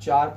4